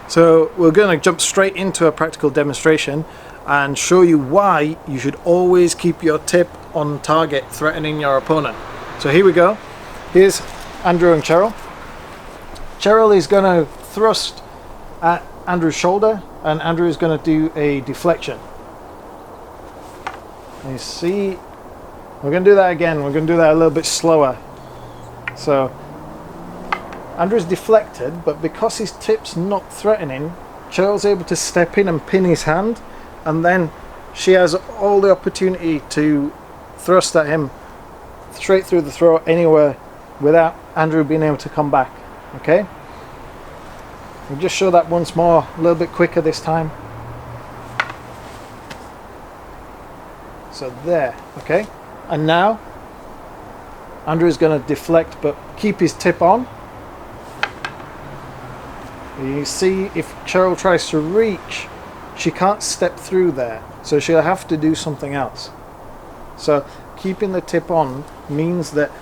So we're going to jump straight into a practical demonstration and show you why you should always keep your tip on target, threatening your opponent. So here we go. Here's Andrew and Cheryl. Cheryl is going to thrust at Andrew's shoulder, and Andrew is going to do a deflection. You see, we're going to do that again. We're going to do that a little bit slower. So Andrew's deflected, but because his tip's not threatening, Cheryl's able to step in and pin his hand, and then she has all the opportunity to thrust at him straight through the throat anywhere without Andrew being able to come back. Okay? We'll just show that once more, a little bit quicker this time. So there, okay? And now Andrew's going to deflect but keep his tip on. You see, if Cheryl tries to reach, she can't step through there, so she'll have to do something else. So keeping the tip on means that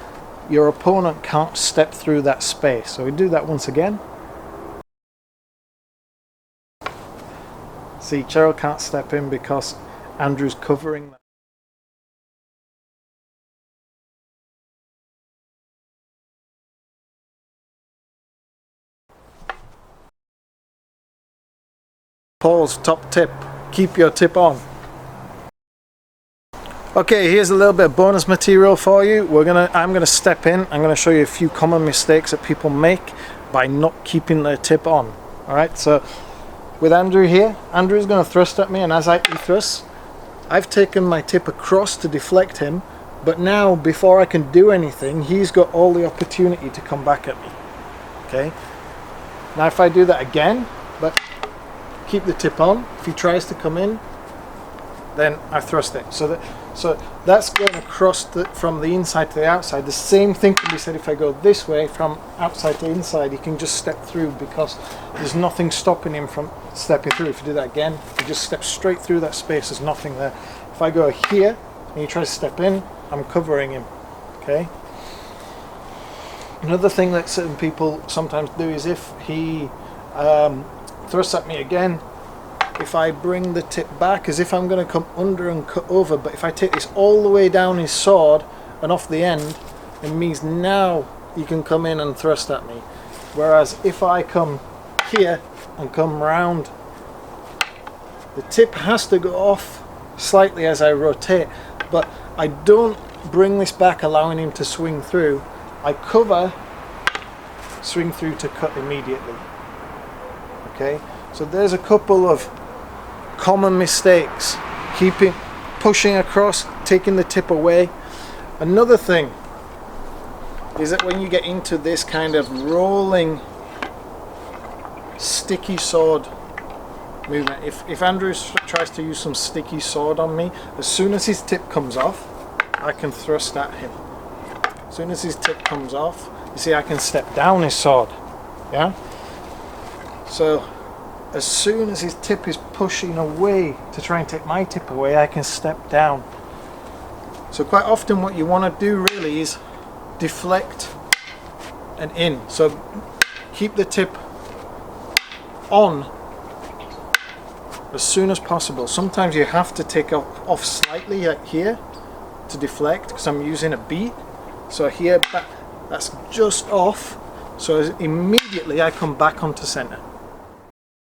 your opponent can't step through that space. So we do that once again. See, Cheryl can't step in because Andrew's covering that. Paul's top tip: keep your tip on. Okay, here's a little bit of bonus material for you. I'm gonna step in. I'm gonna show you a few common mistakes that people make by not keeping their tip on. All right, so with Andrew here, Andrew's gonna thrust at me, and as he thrusts, I've taken my tip across to deflect him, but now before I can do anything, he's got all the opportunity to come back at me. Okay, now if I do that again, but keep the tip on, if he tries to come in, then I thrust it. So that's going across from the inside to the outside. The same thing can be said if I go this way from outside to inside. He can just step through because there's nothing stopping him from stepping through. If you do that again, he just steps straight through that space. There's nothing there. If I go here and he tries to step in, I'm covering him. Okay. Another thing that certain people sometimes do is if he thrusts at me again, if I bring the tip back as if I'm going to come under and cut over, but if I take this all the way down his sword and off the end, it means now you can come in and thrust at me. Whereas if I come here and come round, the tip has to go off slightly as I rotate, but I don't bring this back allowing him to swing through. I cover, swing through to cut immediately. Okay, so there's a couple of common mistakes: pushing across, taking the tip away. Another thing is that when you get into this kind of rolling sticky sword movement, if Andrew tries to use some sticky sword on me, as soon as his tip comes off, I can thrust at him. As soon as his tip comes off, you see I can step down his sword. Yeah? So as soon as his tip is pushing away to try and take my tip away, I can step down. So quite often what you want to do really is deflect and in. So keep the tip on as soon as possible. Sometimes you have to take off slightly here to deflect because I'm using a beat. So here, that's just off. So immediately I come back onto center.